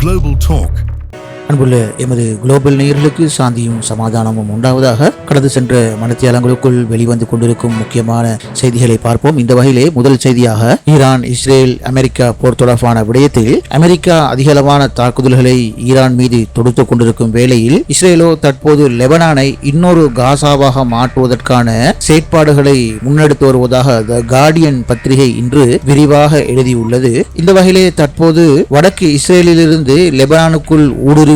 Global Talk. அன்புள்ள எமது global நேயர்களுக்கு சாந்தியும் சமாதானமும் உண்டாவதாக. கடந்து சென்ற மணித்தியாலங்களுக்குள் வெளிவந்து கொண்டிருக்கும் முக்கியமான செய்திகளை பார்ப்போம். இந்த வகையிலே முதல் செய்தியாக ஈரான் இஸ்ரேல் அமெரிக்கா போர் தொடர்பான விடயத்தில் அமெரிக்கா அதிகளவான தாக்குதல்களை ஈரான் மீது தொடுத்துக் கொண்டிருக்கும் வேளையில் இஸ்ரேலோ தற்போது லெபனானை இன்னொரு காசாவாக மாற்றுவதற்கான செயற்பாடுகளை முன்னெடுத்து வருவதாக த கார்டியன் பத்திரிகை இன்று விரிவாக எழுதியுள்ளது. இந்த வகையிலே தற்போது வடக்கு இஸ்ரேலிலிருந்து லெபனானுக்குள் ஊடுருவியுள்ள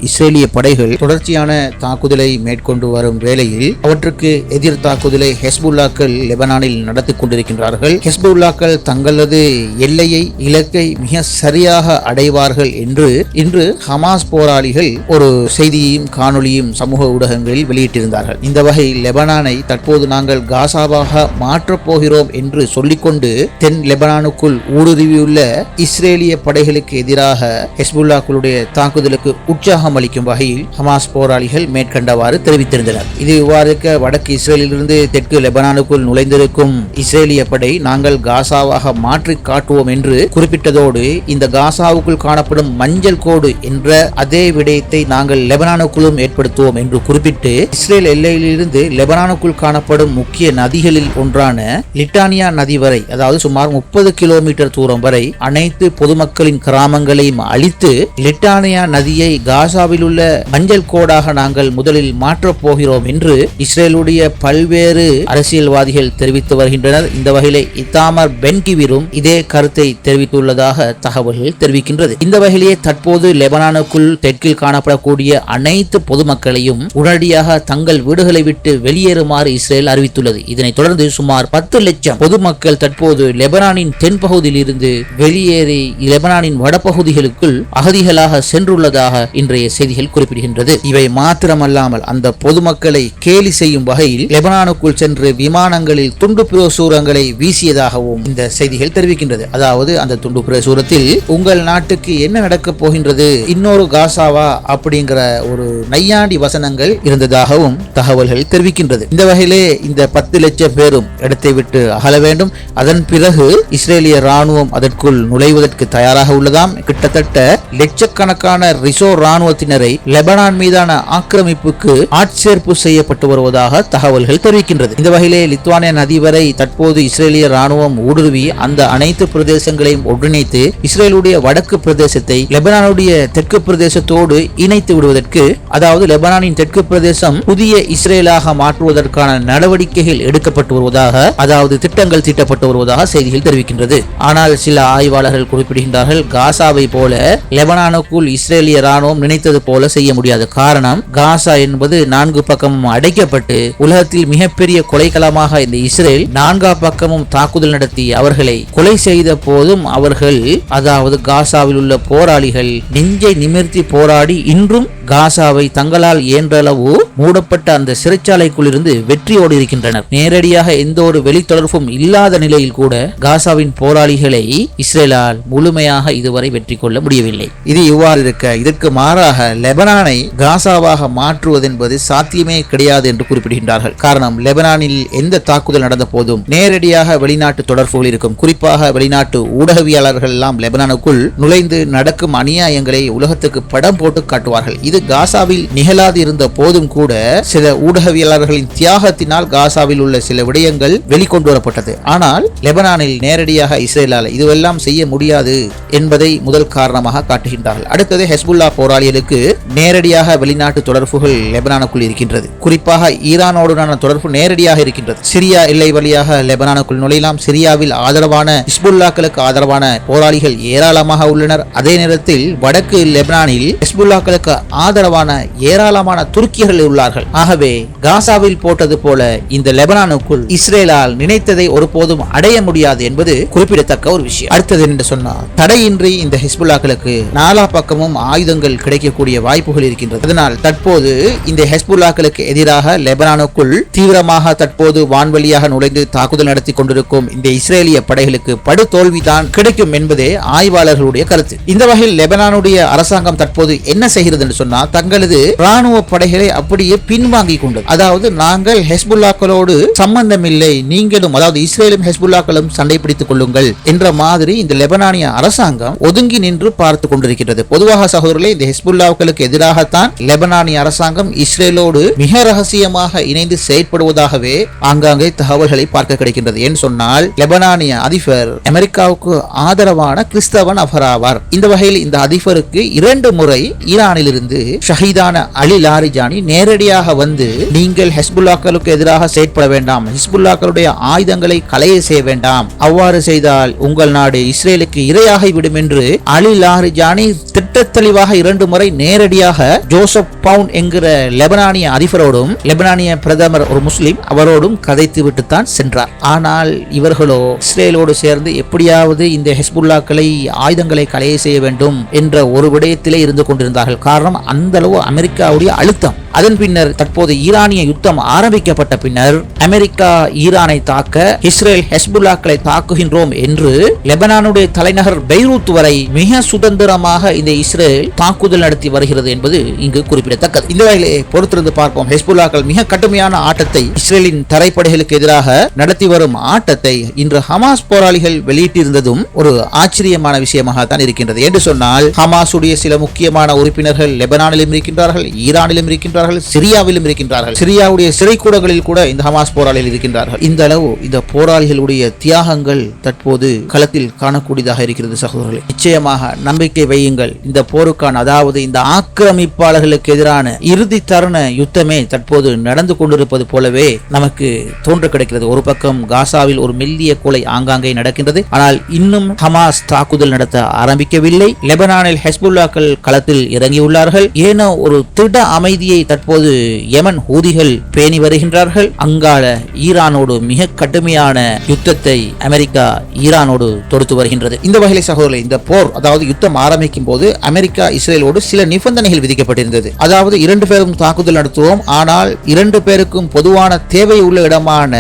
இஸ்ரேலிய படைகள் தொடர்ச்சியான தாக்குதலை மேற்கொண்டு வரும் வேளையில் அவற்றுக்கு எதிர் தாக்குதலை ஹெஸ்புல்லாக்கள் லெபனானில் நடத்தி கொண்டிருக்கின்றார்கள். ஹெஸ்புல்லாக்கள் தங்களது எல்லையை இலக்கை மிக சரியாக அடைவார்கள் என்று இன்று ஹமாஸ் போராளிகள் ஒரு செய்தியையும் காணொலியும் சமூக ஊடகங்களில் வெளியிட்டிருந்தார்கள். இந்த வகையில் லெபனானை தற்போது நாங்கள் காசாவாக மாற்றப் போகிறோம் என்று சொல்லிக்கொண்டு தென் லெபனானுக்குள் ஊடுருவியுள்ள இஸ்ரேலிய படைகளுக்கு எதிராக ஹெஸ்புல்லாக்களுடைய தாக்குதலுக்கு உற்சாகம் அளிக்கும் வகையில் ஹமாஸ் போராளிகள் மேற்கண்டவாறு தெரிவித்திருந்தனர். இது இவ்வாறுக்க வடக்கு இஸ்ரேலிலிருந்து தெற்கு லெபனானுக்குள் நுழைந்திருக்கும் இஸ்ரேலிய படை நாங்கள் காசாவாக மாற்றி காட்டுவோம் என்று குறிப்பிட்டதோடு இந்த காசாவுக்குள் காணப்படும் மஞ்சள் கோடு என்ற அதே விடயத்தை நாங்கள் லெபனானுக்குள்ளும் ஏற்படுத்துவோம் என்று குறிப்பிட்டு இஸ்ரேல் எல்லையிலிருந்து லெபனானுக்குள் காணப்படும் முக்கிய நதிகளில் ஒன்றான லிட்டானியா நதி வரை, அதாவது சுமார் 30 கிலோமீட்டர் தூரம் வரை அனைத்து பொதுமக்களின் கிராமங்களையும் அழித்து லிட்டானியா நதியை காசாவில் உள்ள மஞ்சள் கோடாக நாங்கள் முதலில் மாற்றப் போகிறோம் என்று இஸ்ரேலுடைய பல்வேறு அரசியல்வாதிகள் தெரிவித்து வருகின்றனர். இந்த வகையிலே இத்தாமர் பென்கிவிரும் இதே கருத்தை தெரிவித்துள்ளதாக தகவல்கள் தெரிவிக்கின்றது. இந்த வகையிலேயே தற்போது லெபனானுக்குள் தெற்கில் காணப்படக்கூடிய அனைத்து பொதுமக்களையும் உடனடியாக தங்கள் வீடுகளை விட்டு வெளியேறுமாறு இஸ்ரேல் அறிவித்துள்ளது. இதனைத் தொடர்ந்து சுமார் 10 லட்சம் பொதுமக்கள் தற்போது லெபனானின் தென்பகுதியில் இருந்து வெளியேறி லெபனானின் வடபகுதிகளுக்குள் அகதிகளாக சென்றுள்ளதாக இன்றைய செய்திகள் குறிப்பிடுகின்றது. இவை மாத்திரமல்லாமல் அந்த பொதுமக்களை கேலி செய்யும் வகையில் லெபனானுக்குள் சென்று விமானங்களில் துண்டு பிரசுரங்களை வீசியதாகவும் இந்த செய்திகள் தெரிவிக்கின்றது. அதாவது அந்த துண்டு பிரசுரத்தில் உங்கள் நாட்டுக்கு என்ன நடக்கப் போகின்றது, இன்னொரு காசாவா அப்படிங்கிற ஒரு நையாண்டி வசனங்கள் இருந்ததாகவும் தகவல்கள் தெரிவிக்கின்றது. இந்த வகையிலே இந்த 10 லட்சம் பேரும் இடத்தை விட்டு அகல வேண்டும். அதன் பிறகு இஸ்ரேலிய ராணுவம் அதற்குள் நுழைவதற்கு தயாராக உள்ளதாம். கிட்டத்தட்ட லட்சக்கணக்கான ரிசோ ராணுவத்தினரை லெபனான் மீதான ஆக்கிரமிப்புக்கு ஆட்சேர்ப்பு செய்யப்பட்டு வருவதாக தகவல்கள் தெரிவிக்கின்றது. இந்த வகையிலே லித்துவானியா நதி வரை தற்போது இஸ்ரேலிய ராணுவம் ஊடுருவி அந்த அனைத்து பிரதேசங்களையும் ஒன்றிணைத்து இஸ்ரேலுடைய வடக்கு பிரதேசத்தை லெபனானுடைய தெற்கு பிரதேசத்தோடு இணைத்து விடுவதற்கு, அதாவது லெபனானின் தெற்கு பிரதேசம் புதிய இஸ்ரேலாக மாற்றுவதற்கான நடவடிக்கைகள் எடுக்கப்பட்டு வருவதாக, அதாவது திட்டங்கள் தீட்டப்பட்டு வருவதாக செய்திகள் தெரிவிக்கின்றது. ஆனால் சில ஆய்வாளர்கள் குறிப்பிடுகின்றார்கள், காசாவை போல லெபனானுக்குள் இஸ்ரேலிய ராணுவம் நினைத்தது போல செய்ய முடியாது. காரணம், காசா என்பது 4 பக்கமும் அடைக்கப்பட்டு உலகத்தில் மிகப்பெரிய கொலைக்களமாக இந்த இஸ்ரேல் 4 பக்கமும் தாக்குதல் நடத்தி அவர்களை கொலை செய்த போதும் அவர்கள், அதாவது காசாவில் உள்ள போராளிகள் நெஞ்சை நிமிர்த்தி போராடி இன்றும் காசாவை தங்களால் இயன்றளவு மூடப்பட்ட அந்த சிறைச்சாலைக்குள் இருந்து வெற்றியோடு இருக்கின்றனர். நேரடியாக எந்த ஒரு வெளித்தொடர்பும் இல்லாத நிலையில் கூட காசாவின் போராளிகளை இஸ்ரேலால் முழுமையாக இதுவரை வெற்றி கொள்ள முடியவில்லை. இது இவ்வாறு இருக்க, இதற்கு மாறாக லெபனானை காசாவாக மாற்றுவது என்பது சாத்தியமே கிடையாது என்று குறிப்பிடுகின்றார்கள். காரணம், லெபனானில் எந்த தாக்குதல் நடந்த போதும் நேரடியாக வெளிநாட்டு தொடர்புகள் இருக்கும். குறிப்பாக வெளிநாட்டு ஊடகவியலாளர்கள் எல்லாம் லெபனானுக்குள் நுழைந்து நடக்கும் அநியாயங்களை உலகத்துக்கு படம் போட்டு காட்டுவார்கள். இது காசாவில் நிகழாது இருந்த போதும் கூட சில ஊடகவியலாளர்களின் தியாகத்தினால் காசாவில் உள்ள சில விடயங்கள் வெளிக்கொண்டு வரப்பட்டது. ஆனால் லெபனானில் நேரடியாக இஸ்ரேலால் இதுவெல்லாம் செய்ய முடியாது என்பதை முதல் காரணமாக காட்டுகின்றார்கள். அடுத்தது, ஹெஸ்புல்லா போராளிகளுக்கு நேரடியாக வெளிநாட்டு தொடர்புகள் லெபனானுக்குள் இருக்கின்றது. குறிப்பாக ஈரானோடுடான தொடர்பு நேரடியாக இருக்கின்றது. சிரியா எல்லை வழியாக லெபனானுக்குள் நுழையலாம். சிரியாவில் ஆதரவான ஹிஸ்புல்லாக்களுக்கு ஆதரவான போராளிகள் ஏராளமாக உள்ளனர். அதே நேரத்தில் வடக்கு லெபனானில் ஹிஸ்புல்லாக்களுக்கு ஆதரவான ஏராளமான துருக்கியர்கள் உள்ளார்கள். ஆகவே காசாவில் போட்டது போல இந்த லெபனானுக்குள் இஸ்ரேலால் நினைத்ததை ஒருபோதும் அடைய முடியாது என்பது குறிப்பிடத்தக்க ஒரு விஷயம். அடுத்தது என்று சொன்னால், தடையின்றி இந்த ஹிஸ்புல்லாக்களுக்கு 4 பக்கமும் ஆயுத ஆயுதங்கள் கிடைக்கக்கூடிய வாய்ப்புகள் இருக்கின்றது. அதனால் தற்போது இந்த ஹெஸ்புல்லாக்களுக்கு எதிராக லெபனானுக்குள் தீவிரமாக தற்போது வான்வழியாக நுழைந்து தாக்குதல் நடத்தி கொண்டிருக்கும் இந்த இஸ்ரேலிய படைகளுக்கு படு தோல்விதான் கிடைக்கும் என்பதே ஆய்வாளர்களுடைய கருத்து. இந்த வகையில் லெபனானுடைய அரசாங்கம் தற்போது என்ன செய்கிறது என்று சொன்னால், தங்களது ராணுவ படைகளை அப்படியே பின்வாங்கிக் கொண்டது. அதாவது நாங்கள் ஹெஸ்புல்லாக்களோடு சம்பந்தம் இல்லை, நீங்களும் அதாவது இஸ்ரேலும் ஹெஸ்புல்லாக்களும் சண்டை பிடித்துக் கொள்ளுங்கள் என்ற மாதிரி இந்த லெபனானிய அரசாங்கம் ஒதுங்கி நின்று பார்த்துக் கொண்டிருக்கிறது. பொதுவாக சகோதரர்களே, இந்த ஹெஸ்புல்லாக்களுக்கு எதிராகத்தான் லெபனானிய அரசாங்கம் இஸ்ரேலோடு மிக ரகசியமாக இணைந்து செயற்படுவதாகவே ஆங்காங்கே தகவல்களை பார்க்க கிடைக்கின்றது. ஏன் சொன்னால், லெபனானிய அதிபர் அமெரிக்காவுக்கு ஆதரவான கிறிஸ்தவ நபர் ஆவார். இந்த வகையில் இந்த அதிபருக்கு 2 முறை ஈரானிலிருந்து ஷஹீதான அலி லாரிஜானி நேரடியாக வந்து, நீங்கள் ஹெஸ்புல்லாக்களுக்கு எதிராக செயற்பட வேண்டாம், ஹிஸ்புல்லாக்களுடைய ஆயுதங்களை களைய செய்ய வேண்டாம், அவ்வாறு செய்தால் உங்கள் நாடு இஸ்ரேலுக்கு இரையாகிவிடும் என்று அலி லாரிஜானி திட்டத்தெளிவாக 2 முறை நேரடியாக ஜோசப் பவுன் என்கிற லெபனானிய அதிபரோடும் லெபனானிய பிரதமர் ஒரு முஸ்லிம் அவரோடும் கதைத்து விட்டுத்தான் சென்றார். ஆனால் இவர்களோ இஸ்ரேலோடு சேர்ந்து எப்படியாவது இந்த ஹெஸ்புல்லாக்களை ஆயுதங்களை களைய செய்ய வேண்டும் என்ற ஒரு விடயத்திலே இருந்து கொண்டிருந்தார்கள். காரணம், அந்த அளவு அமெரிக்காவுடைய அழுத்தம். அதன் பின்னர் தற்போது ஈரானிய யுத்தம் ஆரம்பிக்கப்பட்ட பின்னர் அமெரிக்கா ஈரானை தாக்க இஸ்ரேல் ஹெஸ்புல்லாக்களை தாக்குகின்றோம் என்று லெபனானுடைய தலைநகர் பெய்ரூத் வரை மிக சுதந்திரமாக இந்த இஸ்ரேல் தாக்குதல் நடத்தி வருகிறது என்பது இங்கு குறிப்பிடத்தக்கது. இந்த வகையிலே பொறுத்திருந்து பார்ப்போம். ஹெஸ்புல்லாக்கள் மிக கடுமையான ஆட்டத்தை இஸ்ரேலின் தரைப்படைகளுக்கு எதிராக நடத்தி வரும் ஆட்டத்தை இன்று ஹமாஸ் போராளிகள் வெளியிட்டிருந்ததும் ஒரு ஆச்சரியமான விஷயமாக தான் இருக்கின்றது. என்று சொன்னால், ஹமாஸுடைய சில முக்கியமான உறுப்பினர்கள் லெபனானிலும் இருக்கின்றார்கள், ஈரானிலும் இருக்கின்றார்கள், சிரியாவிலும் இருக்கின்றார்கள். சிரியாவுடைய சிறைக்கூடங்களில் கூட இந்த ஹமாஸ் போராளிகள் இருக்கின்றார்கள். இந்த அளவு இந்த போராளிகளுடைய தியாகங்கள் தற்போது களத்தில் காணக்கூடியதாக இருக்கிறது. சகோதரர்களே, நிச்சயமாக நம்பிக்கை வையுங்கள். இந்த போருக்கான, அதாவது இந்த ஆக்கிரமிப்பாளர்களுக்கு எதிரான இறுதி தருண யுத்தமே தற்போது நடந்து கொண்டிருப்பது போலவே நமக்கு தோன்ற கிடைக்கிறது. ஒரு பக்கம் காசாவில் ஒரு மெல்லிய கொலை ஆங்காங்கே நடக்கின்றது. ஆனால் இன்னும் ஹமாஸ் தாக்குதல் நடத்த ஆரம்பிக்கவில்லை. லெபனானில் ஹெஸ்புல்லாக்கள் களத்தில் இறங்கியுள்ளார்கள். ஏனோ ஒரு திட அமைதியை தற்போது யமன் ஹூதிகள் பேணி வருகின்றார்கள். அங்கால ஈரானோடு மிக கடுமையான யுத்தத்தை அமெரிக்கா ஈரானோடு தொடுத்து வருகின்றது. இந்த வகையில் சகோதரர்களே, இந்த போர், அதாவது யுத்தம் ஆரம்பிக்கும் போது அமெரிக்கா இஸ்ரேலோடு சில நிபந்தனைகள் விதிக்கப்பட்டிருந்தது. அதாவது 2 பேரும் தாக்குதல் நடத்துவோம், ஆனால் 2 பேருக்கும் பொதுவான தேவை உள்ள இடமான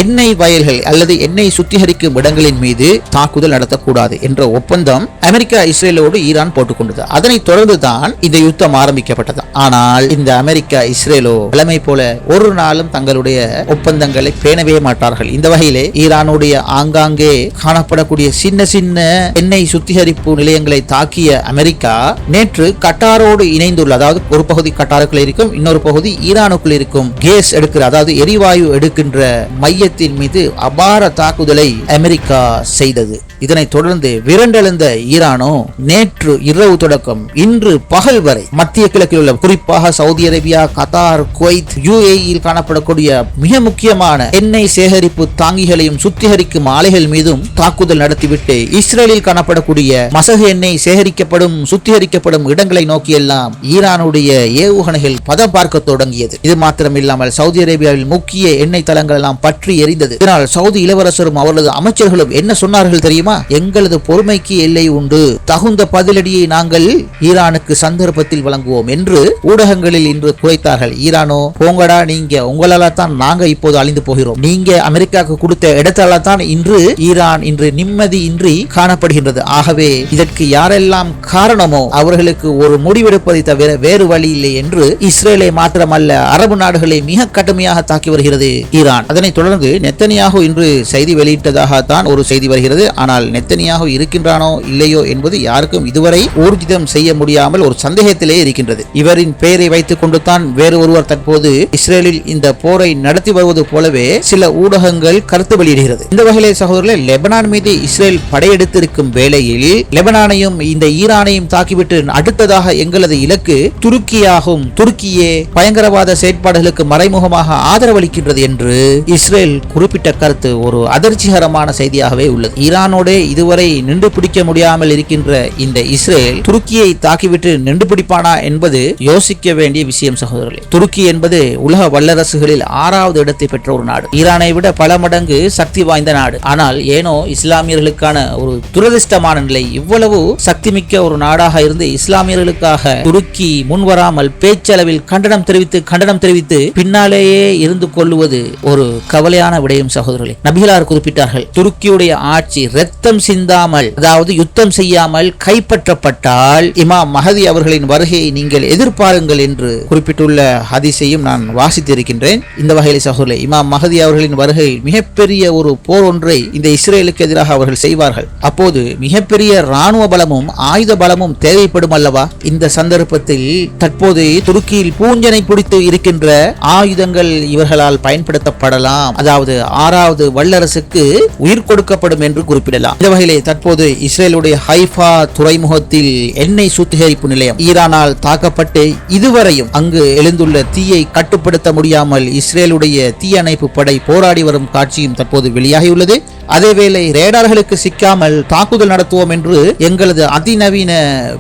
எண்ணெய் வயல்கள் அல்லது எண்ணெய் சுத்திகரிக்கும் இடங்களின் மீது தாக்குதல் நடத்தக்கூடாது என்ற ஒப்பந்தம் அமெரிக்கா இஸ்ரேலோடு ஈரான் போட்டுக்கொண்டது. அதனைத் தொடர்ந்துதான் இந்த யுத்தம் ஆரம்பிக்கப்பட்டது. ஆனால் இந்த அமெரிக்கா இஸ்ரேலோ தலைமை போல ஒரு நாளும் தங்களுடைய ஒப்பந்தங்களை பேணவே மாட்டார்கள். இந்த வகையிலே ஈரானுடைய ஆங்காங்கே காணப்படக்கூடிய சின்ன சின்ன எண்ணெய் சுத்திகரிப்பு நிலையங்களை தாக்கிய அமெரிக்கா நேற்று கட்டாரோடு இணைந்துள்ள, அதாவது ஒரு பகுதி கட்டாருக்குள் இருக்கும், இன்னொரு பகுதி ஈரானுக்குள் இருக்கும் கேஸ் எடுக்கிற, அதாவது எரிவாயு எடுக்கின்ற மையத்தின் மீது அபார தாக்குதலை அமெரிக்கா செய்தது. இதனைத் தொடர்ந்து விரண்டெழுந்த ஈரானோ நேற்று இரவு தொடக்கம் இன்று பகல் வரை மத்திய கிழக்கில் உள்ள, குறிப்பாக சவுதி அரேபியா, கத்தார், குவைத், யுஏஇயில் காணப்படக்கூடிய மிக முக்கியமான எண்ணெய் சேகரிப்பு தாங்கிகளையும் சுத்திகரிக்கும் ஆலைகள் மீதும் தாக்குதல் நடத்திவிட்டு இஸ்ரேலில் காணப்படக்கூடிய மசகு எண்ணெய் சேகரிக்கப்படும் சுத்திகரிக்கப்படும் இடங்களை நோக்கியெல்லாம் ஈரானுடைய ஏவுகணைகள் பதம் பார்க்க தொடங்கியது. இது மாத்திரமில்லாமல் சவுதி அரேபியாவில் முக்கிய எண்ணெய் தளங்கள் எல்லாம் பற்றி எரிந்தது. இதனால் சவுதி இளவரசரும் அவரது அமைச்சர்களும் என்ன சொன்னார்கள் தெரியுமா? எங்களது பொறுமைக்கு எல்லை உண்டு, தகுந்த பதிலடியை நாங்கள் ஈரானுக்கு சந்தர்ப்பத்தில் வழங்குவோம் என்று ஊடகங்களில் இன்று குறைத்தார்கள். ஈரானோ, போங்கடா நீங்க, உங்களால தான் நாங்க இப்போது அழிந்து போகிறோம், நீங்க அமெரிக்காவுக்கு கொடுத்த இடத்தால தான் இன்று ஈரான் இன்று நிம்மதி இன்றி காணப்படுகின்றது. ஆகவே இதற்கு யாரெல்லாம் காரணமோ அவர்களுக்கு ஒரு முடிவெடுப்பதை தவிர வேறு வழி இல்லை என்று இஸ்ரேலை மாத்திரமல்ல அரபு நாடுகளை மிக கடுமையாக தாக்கி வருகிறது ஈரான். அதனைத் தொடர்ந்து நெத்தனியாகு இன்று செய்தி வெளியிட்டதாகத்தான் ஒரு செய்தி வருகிறது. ஆனால் நெத்தனியாகு இருக்கின்றானோ இல்லையோ என்பது யாருக்கும் இதுவரை ஊர்ஜிதம் செய்ய முடியாமல் ஒரு சந்தேகத்திலே இருக்கின்றது. இவரின் பெயரை வைத்துக் கொண்டு தான் வேறு ஒருவர் தற்போது இஸ்ரேலில் இந்த போரை நடத்தி வருவது போலவே சில ஊடகங்கள் கருத்து வெளியிடுகிறது. இந்த வகையிலே சகோதரர்களே, லெபனான் மீது இஸ்ரேல் படையெடுத்திருக்கும் வேளையில் லெபனானையும் இந்த ஈரானையும் தாக்கிவிட்டு அடுத்ததாக எங்களது இலக்கு துருக்கியாகும், துருக்கியே பயங்கரவாத செயற்பாடுகளுக்கு மறைமுகமாக ஆதரவளிக்கின்றது என்று இஸ்ரேல் குறிப்பிட்ட கருத்து ஒரு அதிர்ச்சிகரமான செய்தியாகவே உள்ளது. ஈரானோடு ஈரானோடு இதுவரை நின்று பிடிக்க முடியாமல் இருக்கின்ற இந்த இஸ்ரேல் துருக்கியை தாக்கிவிட்டு நின்று பிடிப்பானா என்பது யோசிக்க வேண்டிய விஷயம் சகோதரர்களே. துருக்கி என்பது உலக வல்லரசுகளில் 6வது இடத்தை பெற்ற ஒரு நாடு. ஈரானை விட பல மடங்கு சக்தி வாய்ந்த நாடு. ஆனால் ஏனோ இஸ்லாமியர்களுக்கான ஒரு துரதிர்ஷ்டமான நிலை. இவ்வளவு சக்தி மிக்க ஒரு நாடாக இருந்து இஸ்லாமியர்களுக்காக துருக்கி முன்வராமல் பேச்சளவில் கண்டனம் தெரிவித்து பின்னாலேயே இருந்து கொள்வது ஒரு கவலையான விடயம் சகோதரர்களே. நபிகளார் குறிப்பிட்டார்கள், துருக்கியுடைய ஆட்சி ரத்தம் சிந்தாமல், அதாவது யுத்தம் செய்யாமல் கைப்பற்றப்பட்டால் இமாம் மஹதி அவர்களின் வருகையை நீங்கள் எதிர்பாருங்கள் என்று குறிப்பிட்டுள்ள ஹதீஸையும் நான் வாசித்திருக்கின்றேன். இந்த வகையில் சகோதரர்களே, இமாம் மஹதி அவர்களின் வருகை மிகப்பெரிய ஒரு போர் ஒன்றை இந்த இஸ்ரேலுக்கு எதிராக அவர்கள் செய்வார்கள். அப்போது மிகப்பெரிய ராணுவ பலமும் ஆயுத பலமும் தேவைப்படும் அல்லவா? இந்த சந்தர்ப்பத்தில் தற்போது துருக்கியில் பூஞ்சனை பிடித்து இருக்கின்ற ஆயுதங்கள் இவர்களால் பயன்படுத்தப்படலாம். அதாவது 6வது வல்லரசுக்கு உயிர் கொடுக்கப்படும் என்று குறிப்பிடலாம். இந்த வகையிலே தற்போது இஸ்ரேலுடைய ஹைஃபா துறைமுகத்தில் எண்ணெய் சுத்திகரிப்பு நிலையம் ஈரானால் தாக்கப்பட்டு இதுவரையும் அங்கு எழுந்துள்ள தீயை கட்டுப்படுத்த முடியாமல் இஸ்ரேலுடைய தீயணைப்பு படை போராடி வரும் காட்சியும் தற்போது வெளியாகியுள்ளது. அதேவேளை ரேடார்களுக்கு சிக்காமல் தாக்குதல் நடத்துவோம் என்று எங்களது அதிநவீன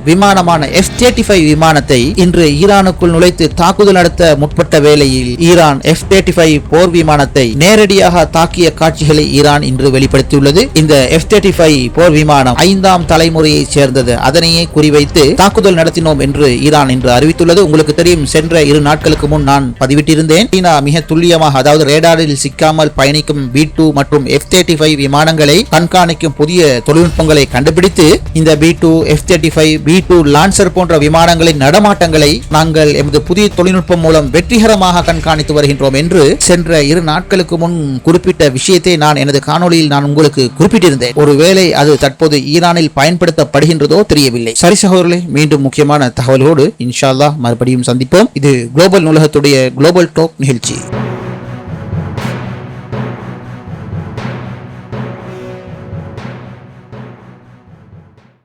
விமானமான F-35 விமானத்தை இன்று ஈரானுக்குள் நுழைத்து தாக்குதல் நடத்த முற்பட்ட வேளையில் ஈரான் F-35 போர் விமானத்தை நேரடியாக தாக்கிய காட்சிகளை ஈரான் இன்று வெளிப்படுத்தியுள்ளது. இந்த F-35 போர் விமானம் 5ஆம் தலைமுறையை சேர்ந்தது. அதனையே குறிவைத்து தாக்குதல் நடத்தினோம் என்று ஈரான் இன்று அறிவித்துள்ளது. உங்களுக்கு தெரியும், சென்ற 2 நாட்களுக்கு முன் நான் பதிவிட்டிருந்தேன். சீனா மிக துல்லியமாக, அதாவது ரேடாரில் சிக்காமல் பயணிக்கும் B-2 மற்றும் F-35 விமானங்களை கண்காணிக்கும் புதிய தொழில்நுட்பங்களை கண்டுபிடித்து இந்த B-2, F-35, B-2 லான்சர் போன்ற விமானங்களின் நடமாட்டங்களை நாங்கள் எமது புதிய தொழில்நுட்பம் மூலம் வெற்றிகரமாக கண்காணித்து வருகின்றோம் என்று சென்ற 2 நாட்களுக்கு முன் குறிப்பிட்ட விஷயத்தை நான் எனது காணொலியில் நான் உங்களுக்கு குறிப்பிட்டிருந்தேன். ஒருவேளை அது தற்போது ஈரானில் பயன்படுத்தப்படுகின்றதோ தெரியவில்லை. சரி சகோதரர்களே, மீண்டும் முக்கியமான தகவலோடு இன்ஷா அல்லாஹ் மறுபடியும் சந்திப்போம். இது குளோபல் நூலகத்துடைய குளோபல் டாக் நிகழ்ச்சி.